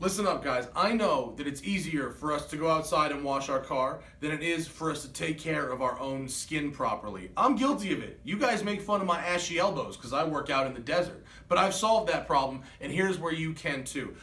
Listen up, guys. I know that it's easier for us to go outside and wash our car than it is for us to take care of our own skin properly. I'm guilty of it. You guys make fun of my ashy elbows because I work out in the desert. But I've solved that problem, and here's where you can too.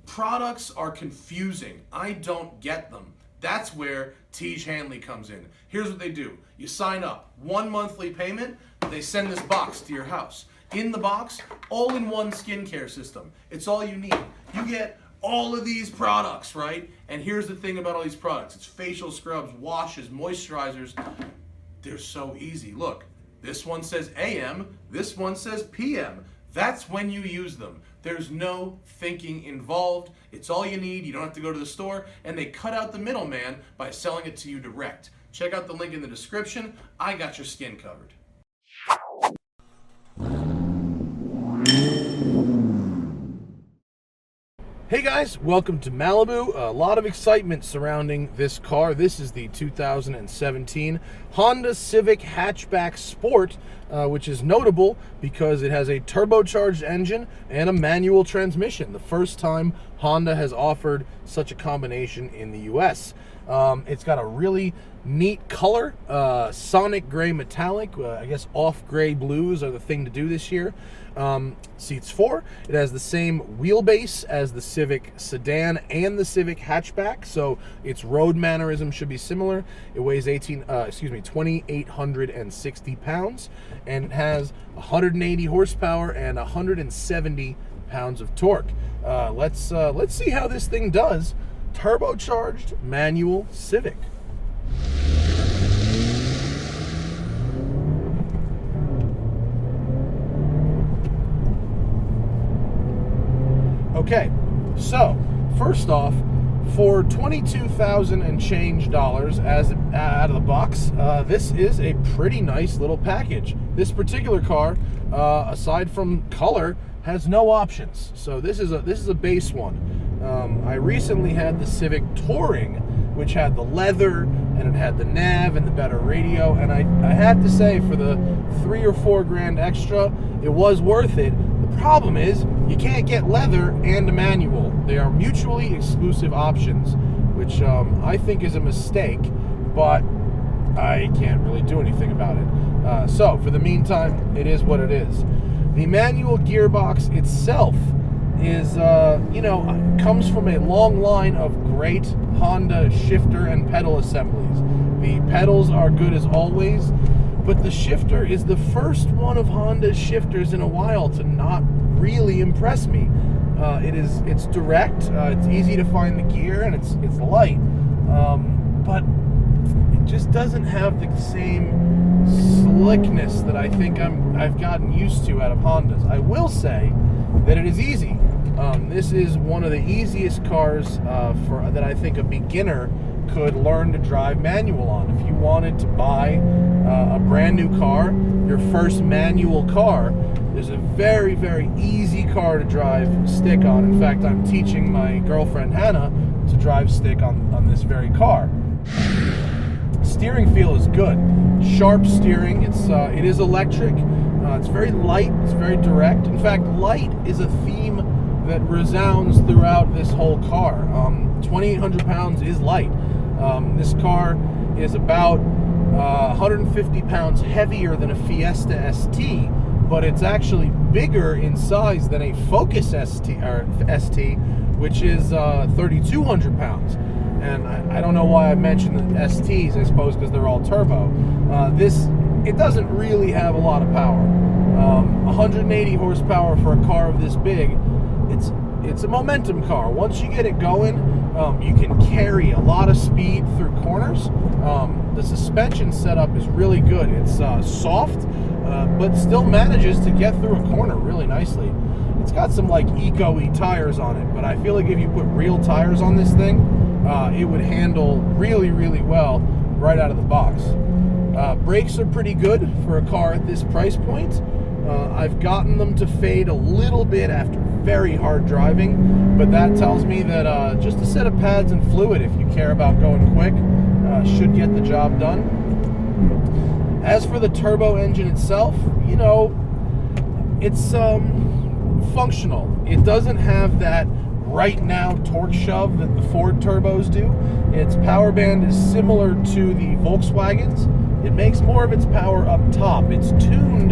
Products are confusing. I don't get them. That's where Tej Hanley comes in. Here's what they do. You sign up. 1 monthly payment. They send this box to your house. In the box, all-in-one skincare system. It's all you need. You get all of these products, right? And here's the thing about all these products. It's facial scrubs, washes, moisturizers. They're so easy. Look, this one says AM, this one says PM. That's when you use them. There's no thinking involved. It's all you need. You don't have to go to the store. And they cut out the middleman by selling it to you direct. Check out the link in the description. I got your skin covered. Hey guys, welcome to Malibu. A lot of excitement surrounding this car. This is the 2017 Honda Civic Hatchback Sport, which is notable because it has a turbocharged engine and a manual transmission. The first time Honda has offered such a combination in the US. It's got a really neat color, sonic gray metallic. I guess off gray blues are the thing to do this year. Seats 4. It has the same wheelbase as the Civic sedan and the Civic hatchback, so its road mannerism should be similar. It weighs 2,860 pounds, and it has 180 horsepower and 170 pounds of torque. Let's see how this thing does. Turbocharged manual Civic. Okay, so first off, for $22,000 and change dollars out of the box, this is a pretty nice little package. This particular car, aside from color, has no options. So this is a base one. I recently had the Civic Touring, which had the leather and it had the nav and the better radio, and I have to say, for the $3 or $4 grand extra, it was worth it. The problem is you can't get leather and a manual. They are mutually exclusive options, which I think is a mistake, but I can't really do anything about it. So for the meantime, it is what it is. The manual gearbox itself is, comes from a long line of great Honda shifter and pedal assemblies. The pedals are good as always, but the shifter is the first one of Honda's shifters in a while to not really impress me. It's direct, it's easy to find the gear, and it's light, but it just doesn't have the same slickness that I think I've gotten used to out of Hondas. I will say that it is easy. This is one of the easiest cars that I think a beginner could learn to drive manual on. If you wanted to buy a brand new car, your first manual car, there's a very, very easy car to drive stick on. In fact, I'm teaching my girlfriend Hannah to drive stick on this very car. Steering feel is good. Sharp steering. It is electric. It's very light. It's very direct. In fact, light is a theme that resounds throughout this whole car. 2,800 pounds is light. This car is about 150 pounds heavier than a Fiesta ST, but it's actually bigger in size than a Focus ST, which is 3,200 pounds. And I don't know why I mentioned the STs, I suppose because they're all turbo. It doesn't really have a lot of power. 180 horsepower for a car of this big. It's a momentum car. Once you get it going, you can carry a lot of speed through corners. The suspension setup is really good. It's soft, but still manages to get through a corner really nicely. It's got some like eco-y tires on it, but I feel like if you put real tires on this thing, it would handle really, really well right out of the box. Brakes are pretty good for a car at this price point. I've gotten them to fade a little bit after very hard driving, but that tells me that just a set of pads and fluid, if you care about going quick, should get the job done. As for the turbo engine itself, it's functional. It doesn't have that right now torque shove that the Ford turbos do. Its power band is similar to the Volkswagen's. It makes more of its power up top. It's tuned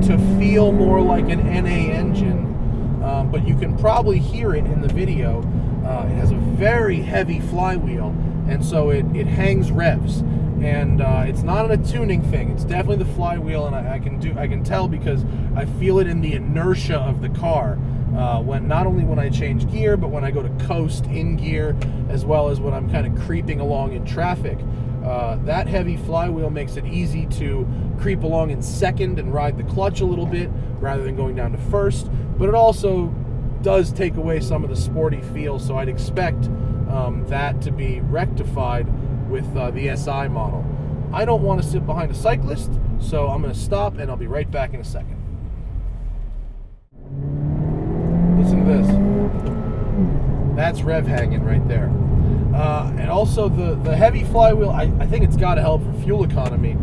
to feel more like an NA engine, but you can probably hear it in the video. It has a very heavy flywheel, and so it hangs revs. And it's not a tuning thing. It's definitely the flywheel, and I can tell because I feel it in the inertia of the car. When not only when I change gear, but when I go to coast in gear, as well as when I'm kind of creeping along in traffic. That heavy flywheel makes it easy to creep along in second and ride the clutch a little bit rather than going down to first. But it also does take away some of the sporty feel, so I'd expect that to be rectified with the SI model. I don't want to sit behind a cyclist, so I'm going to stop and I'll be right back in a second. Listen to this. That's rev hanging right there. And also the heavy flywheel, I think it's got to help for fuel economy.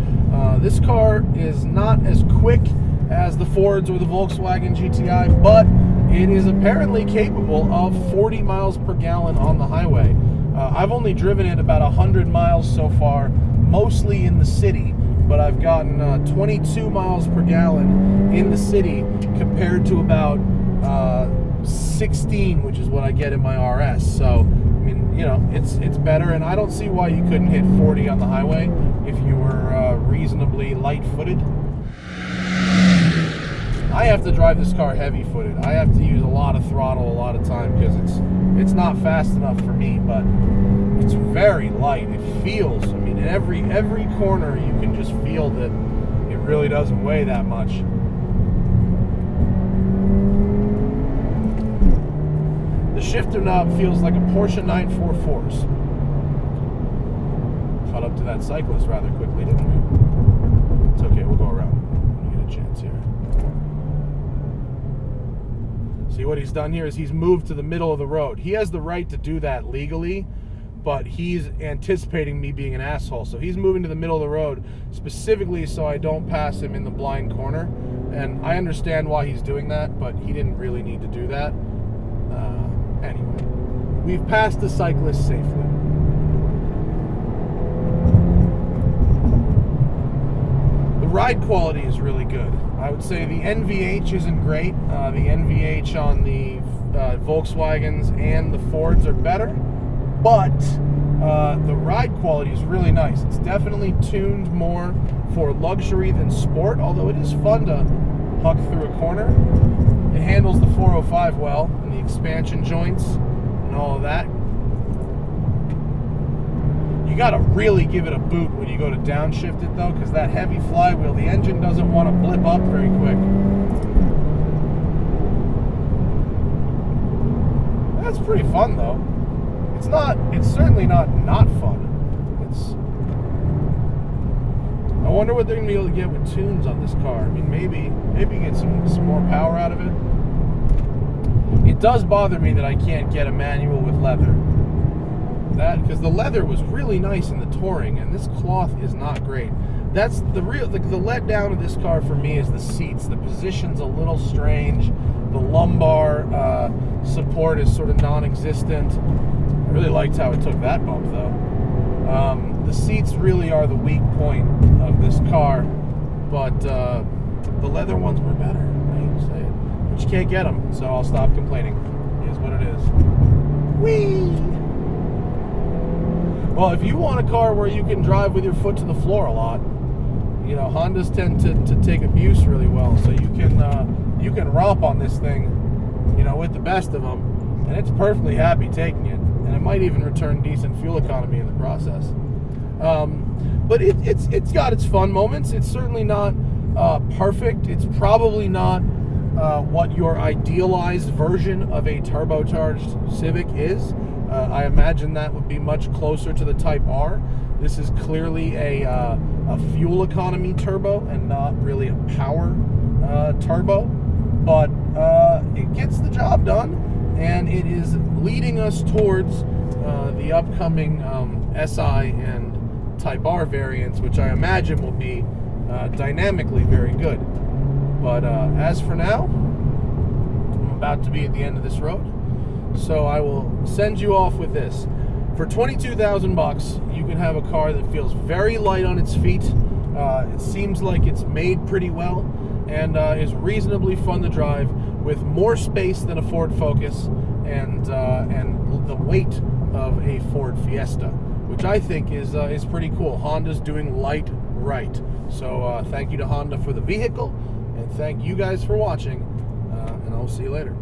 This car is not as quick as the Fords or the Volkswagen GTI, but it is apparently capable of 40 miles per gallon on the highway. I've only driven it about 100 miles so far, mostly in the city, but I've gotten 22 miles per gallon in the city compared to about 16, which is what I get in my RS. So, I mean, you know, it's better, and I don't see why you couldn't hit 40 on the highway if you were reasonably light-footed. I have to drive this car heavy-footed. I have to use a lot of throttle a lot of time because it's not fast enough for me, but it's very light. It feels, I mean, in every corner you can just feel that it really doesn't weigh that much. The shifter knob feels like a Porsche 944's. Caught up to that cyclist rather quickly, didn't we? It's okay, we'll go around when we get a chance here. See, what he's done here is he's moved to the middle of the road. He has the right to do that legally, but he's anticipating me being an asshole. So he's moving to the middle of the road specifically so I don't pass him in the blind corner. And I understand why he's doing that, but he didn't really need to do that. Anyway, we've passed the cyclist safely. The ride quality is really good. I would say the NVH isn't great. The NVH on the Volkswagens and the Fords are better, but the ride quality is really nice. It's definitely tuned more for luxury than sport, although it is fun to huck through a corner. It handles the 405 well, and the expansion joints and all of that. You gotta really give it a boot when you go to downshift it though, because that heavy flywheel, the engine doesn't want to blip up very quick. That's pretty fun though. It's certainly not fun. I wonder what they're gonna be able to get with tunes on this car. I mean, maybe get some more power out of it. It does bother me that I can't get a manual with leather. Because the leather was really nice in the Touring, and this cloth is not great. That's the letdown of this car for me is the seats. The position's a little strange. The lumbar support is sort of non-existent. I really liked how it took that bump though. The seats really are the weak point of this car, but the leather ones were better. I hate to say it, but you can't get them, so I'll stop complaining. It is what it is. Whee! Well, if you want a car where you can drive with your foot to the floor a lot, you know, Hondas tend to take abuse really well, so you can romp on this thing, you know, with the best of them, and it's perfectly happy taking it, and it might even return decent fuel economy in the process. But it's got its fun moments. It's certainly not perfect. It's probably not what your idealized version of a turbocharged Civic is. I imagine that would be much closer to the Type R. This is clearly a fuel economy turbo and not really a power turbo, but it gets the job done, and it is leading us towards the upcoming SI and Type R variants, which I imagine will be dynamically very good. But as for now, I'm about to be at the end of this road. So I will send you off with this. For 22,000 bucks, you can have a car that feels very light on its feet. It seems like it's made pretty well, and is reasonably fun to drive, with more space than a Ford Focus, and the weight of a Ford Fiesta, which I think is pretty cool. Honda's doing light right. So thank you to Honda for the vehicle, and thank you guys for watching, and I'll see you later.